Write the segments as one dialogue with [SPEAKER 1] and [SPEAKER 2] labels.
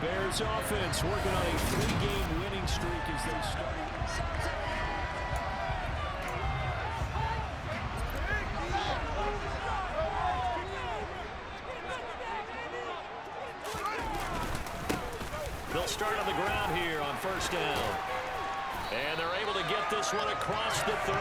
[SPEAKER 1] Bears offense working on a 3-game winning streak as they start. They'll start on the ground here on first down. And they're able to get this one across the 35.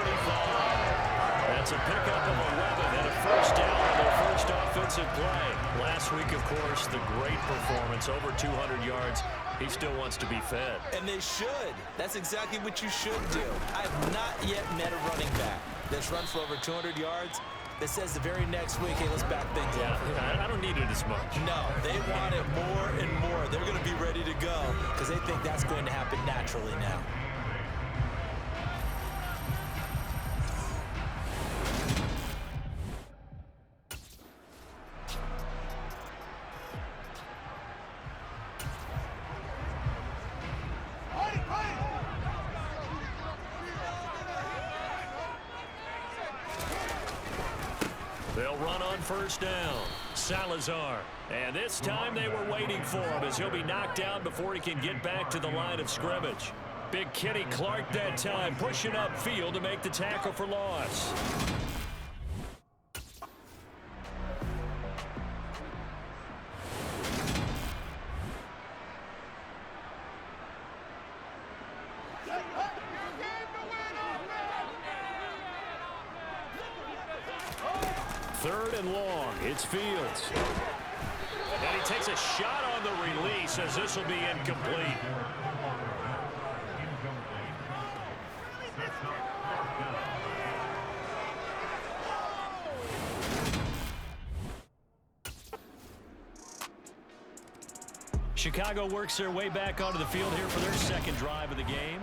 [SPEAKER 1] That's a pickup of 11 and a first down on their first offensive play. Last week, of course, the great performance, over 200 yards. He still wants to be fed.
[SPEAKER 2] And they should. That's exactly what you should do. I have not yet met a running back that's run for over 200 yards that says the very next week, hey, let's back things up.
[SPEAKER 1] Yeah, I don't need it as much.
[SPEAKER 2] No, they want it more and more. They're going to be ready to go because they think that's going to happen naturally now.
[SPEAKER 1] They'll run on first down. Salazar. And this time they were waiting for him as he'll be knocked down before he can get back to the line of scrimmage. Big Kenny Clark that time pushing upfield to make the tackle for loss. Third and long. It's Fields. And he takes a shot on the release as this will be incomplete. Chicago works their way back onto the field here for their second drive of the game.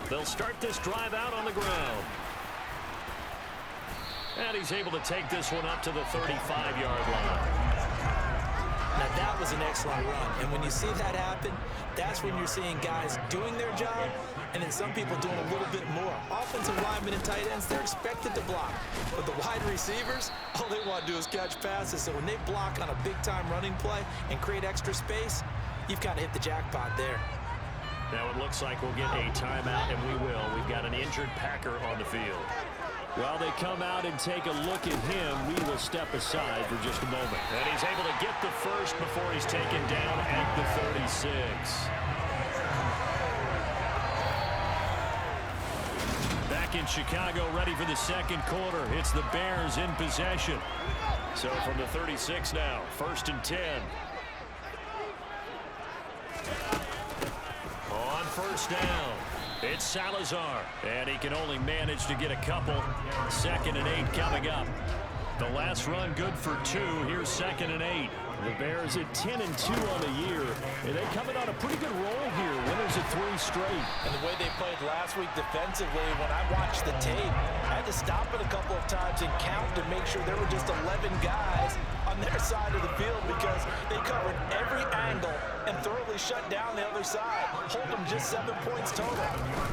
[SPEAKER 1] They'll start this drive out on the ground. And he's able to take this one up to the 35-yard line.
[SPEAKER 2] Now, that was an excellent run. And when you see that happen, that's when you're seeing guys doing their job and then some people doing a little bit more. Offensive linemen and tight ends, they're expected to block. But the wide receivers, all they want to do is catch passes. So when they block on a big-time running play and create extra space, you've kind of hit the jackpot there.
[SPEAKER 1] Now it looks like we'll get a timeout, and we will. We've got an injured Packer on the field. While they come out and take a look at him, we will step aside for just a moment. And he's able to get the first before he's taken down at the 36. Back in Chicago, ready for the second quarter. It's the Bears in possession. So from the 36 now, 1st and 10. On first down, it's Salazar, and he can only manage to get a couple. 2nd and 8 coming up. The last run good for 2. Here's 2nd and 8. The Bears at 10-2 on the year, and they're coming on a pretty good roll here. Winners of 3 straight.
[SPEAKER 2] And the way they played last week defensively, when I watched the tape, I had to stop it a couple of times and count to make sure there were just 11 guys on their side of the field because they covered every angle and thoroughly shut down the other side. Hold them just 7 points total.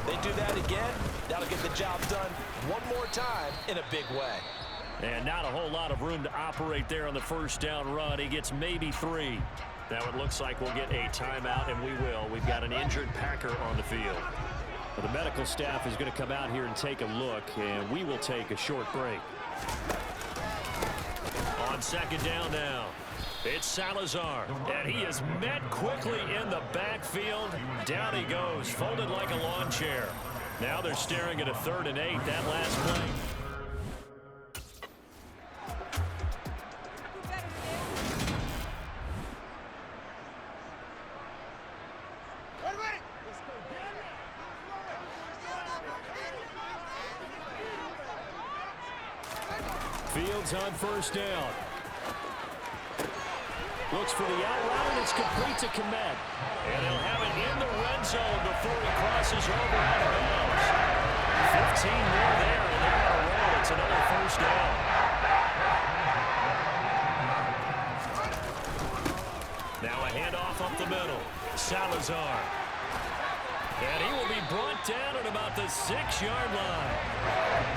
[SPEAKER 2] They do that again, that'll get the job done one more time in a big way.
[SPEAKER 1] And not a whole lot of room to operate there on the first down run. He gets maybe 3. Now it looks like we'll get a timeout, and we will. We've got an injured Packer on the field. Well, the medical staff is going to come out here and take a look, and we will take a short break. On 2nd down now, it's Salazar, and he is met quickly in the backfield. Down he goes, folded like a lawn chair. Now they're staring at a 3rd and 8, that last play. Fields on first down. Looks for the out route, and it's complete to Komet. And he'll have it in the red zone before he crosses over out of bounds. 15 more there, and they're on a roll. It's another first down. Now a handoff up the middle. Salazar. And he will be brought down at about the 6-yard line.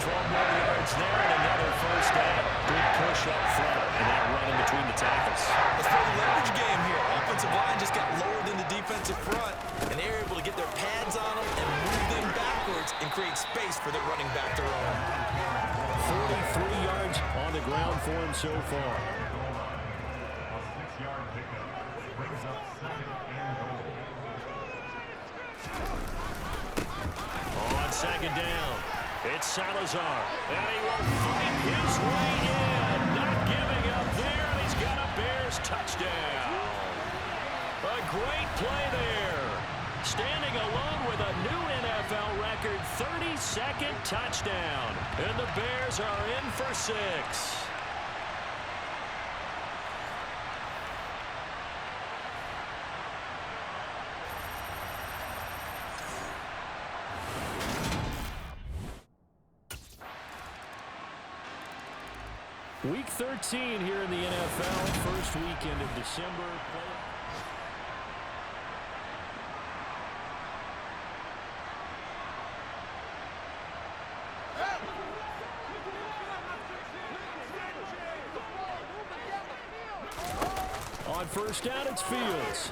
[SPEAKER 1] 12 more yards there and another first down. Good push up front and that run in between the tackles.
[SPEAKER 2] Let's play the leverage game here. Offensive line just got lower than the defensive front, and they're able to get their pads on them and move them backwards and create space for the running back to run.
[SPEAKER 1] 43 yards on the ground for him so far. On second down, it's Salazar, and he will fight his way in. Not giving up there, and he's got a Bears touchdown. A great play there. Standing alone with a new NFL record 32nd touchdown. And the Bears are in for 6. Week 13 here in the NFL, first weekend of December. On first down, it's Fields.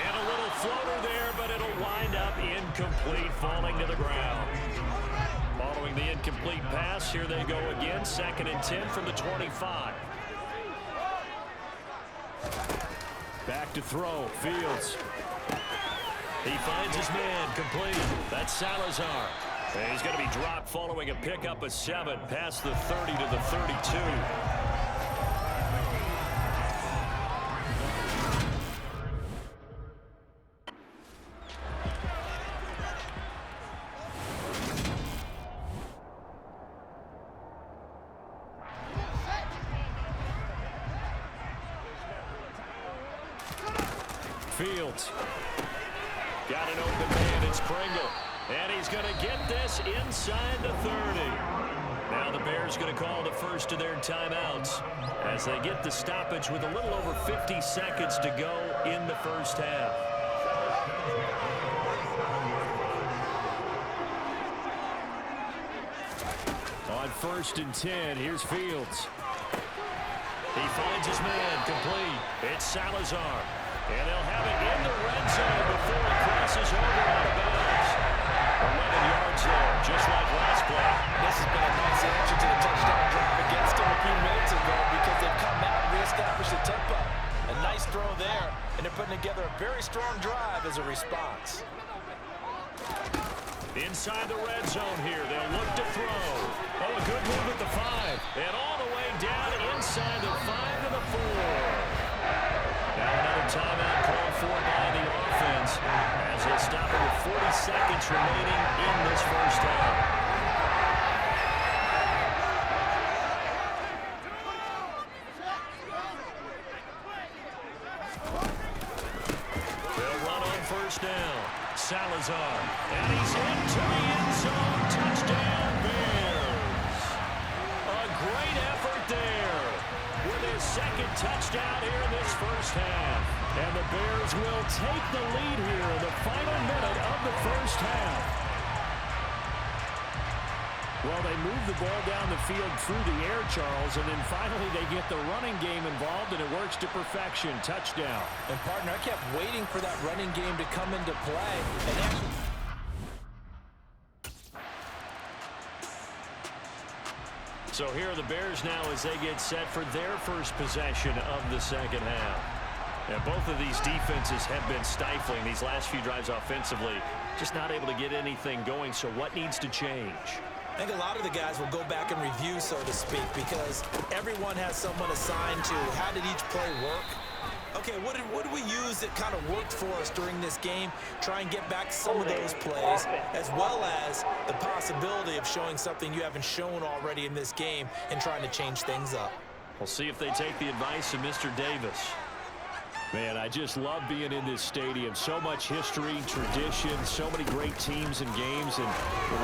[SPEAKER 1] And a little floater there, but it'll wind up incomplete, falling to the ground. Following the incomplete pass, here they go again. 2nd and 10 from the 25. Back to throw, Fields. He finds his man, complete. That's Salazar. And he's going to be dropped following a pickup of 7, past the 30 to the 32. Fields. Got an open man, it's Pringle. And he's going to get this inside the 30. Now the Bears going to call the first of their timeouts as they get the stoppage with a little over 50 seconds to go in the first half. On 1st and 10, here's Fields. He finds his man, complete. It's Salazar. And they'll have it in the red zone before it crosses over out of bounds. 11 yards there, just like last play.
[SPEAKER 2] This has been a nice answer to the touchdown drive against them a few minutes ago because they've come out and reestablished the tempo. A nice throw there, and they're putting together a very strong drive as a response.
[SPEAKER 1] Inside the red zone here, they'll look to throw. Oh, a good move at the 5. And all the way down inside the 5 to the 4. Now another timeout called for by the offense as they stop it with 40 seconds remaining in this first half. They'll run on first down. Salazar, and he's into the end zone. Touchdown, Bears. A great effort there with his 2nd touchdown here in this first half. And the Bears will take the lead here in the final minute of the first half. Well, they move the ball down the field through the air, Charles, and then finally they get the running game involved, and it works to perfection. Touchdown.
[SPEAKER 2] And, partner, I kept waiting for that running game to come into play. And actually,
[SPEAKER 1] so here are the Bears now as they get set for their first possession of the second half. And both of these defenses have been stifling these last few drives offensively, just not able to get anything going. So what needs to change?
[SPEAKER 2] I think a lot of the guys will go back and review, so to speak, because everyone has someone assigned to how did each play work. Okay, what did we use that kind of worked for us during this game? Try and get back some of those plays, as well as the possibility of showing something you haven't shown already in this game and trying to change things up.
[SPEAKER 1] We'll see if they take the advice of Mr. Davis. Man, I just love being in this stadium. So much history, tradition, so many great teams and games, and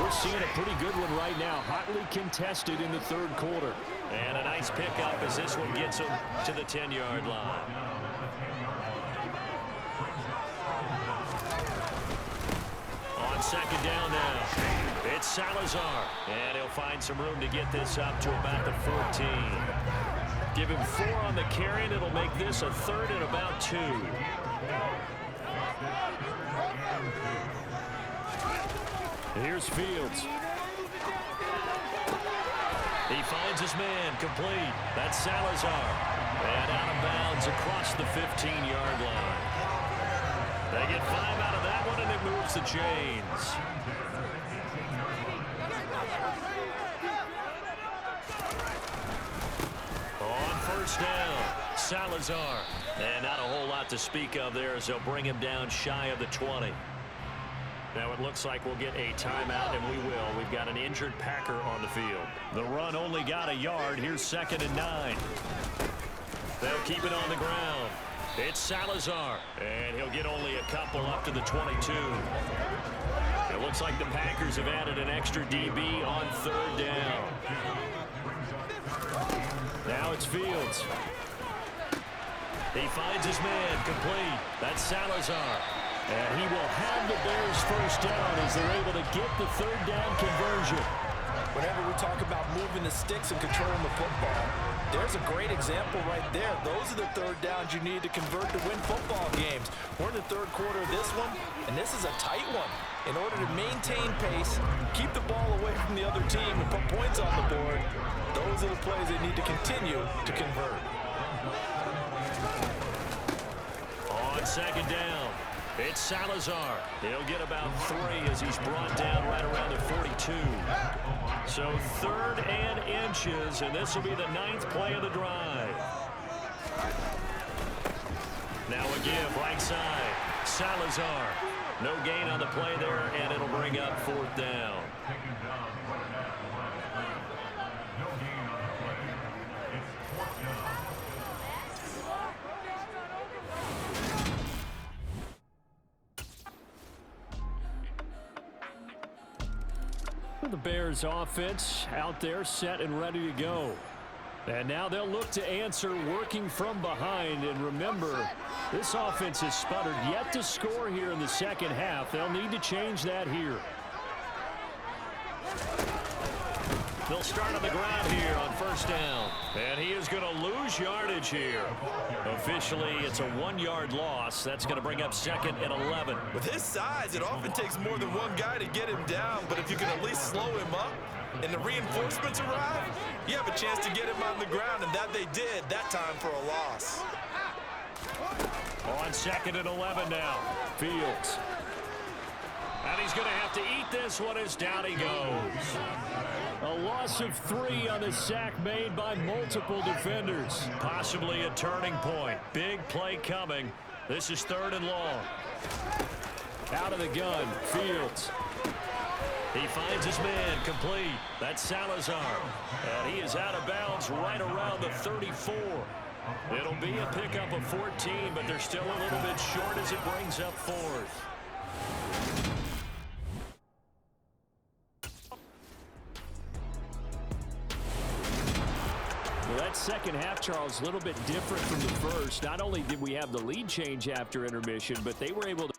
[SPEAKER 1] we're seeing a pretty good one right now, hotly contested in the 3rd quarter. And a nice pickup as this one gets them to the 10-yard line. On second down now, it's Salazar. And he'll find some room to get this up to about the 14. Give him 4 on the carry, and it'll make this a 3rd and about 2. Here's Fields. He finds his man, complete. That's Salazar. And out of bounds across the 15-yard line. They get 5 out of that one, and it moves the chains. On first down, Salazar. And not a whole lot to speak of there as they'll bring him down shy of the 20. Now it looks like we'll get a timeout, and we will. We've got an injured Packer on the field. The run only got a yard. Here's 2nd and 9. They'll keep it on the ground. It's Salazar, and he'll get only a couple up to the 22. It looks like the Packers have added an extra DB on 3rd down. Now it's Fields. He finds his man, complete. That's Salazar. And he will have the Bears first down as they're able to get the 3rd down conversion.
[SPEAKER 2] Whenever we talk about moving the sticks and controlling the football, there's a great example right there. Those are the 3rd downs you need to convert to win football games. We're in the 3rd quarter of this one, and this is a tight one. In order to maintain pace, keep the ball away from the other team, and put points on the board, those are the plays they need to continue to convert.
[SPEAKER 1] On second down, it's Salazar. He'll get about 3 as he's brought down right around the 42. So 3rd and inches, and this will be the 9th play of the drive. Now a give, right side. Salazar. No gain on the play there, and it'll bring up 4th down. The Bears offense out there set and ready to go. And now they'll look to answer working from behind. And remember, this offense has sputtered yet to score here in the second half. They'll need to change that here. They'll start on the ground here on first down. And he is going to lose yardage here. Officially, it's a 1-yard loss. That's going to bring up 2nd and 11.
[SPEAKER 2] With his size, it often takes more than one guy to get him down. But if you can at least slow him up and the reinforcements arrive, you have a chance to get him on the ground. And that they did that time for a loss.
[SPEAKER 1] On 2nd and 11 now. Fields. And he's going to have to eat this one as down he goes. A loss of 3 on the sack made by multiple defenders. Possibly a turning point. Big play coming. This is 3rd and long. Out of the gun, Fields. He finds his man, complete. That's Salazar. And he is out of bounds right around the 34. It'll be a pickup of 14, but they're still a little bit short as it brings up 4th. Well, that second half, Charles, a little bit different from the first. Not only did we have the lead change after intermission, but they were able to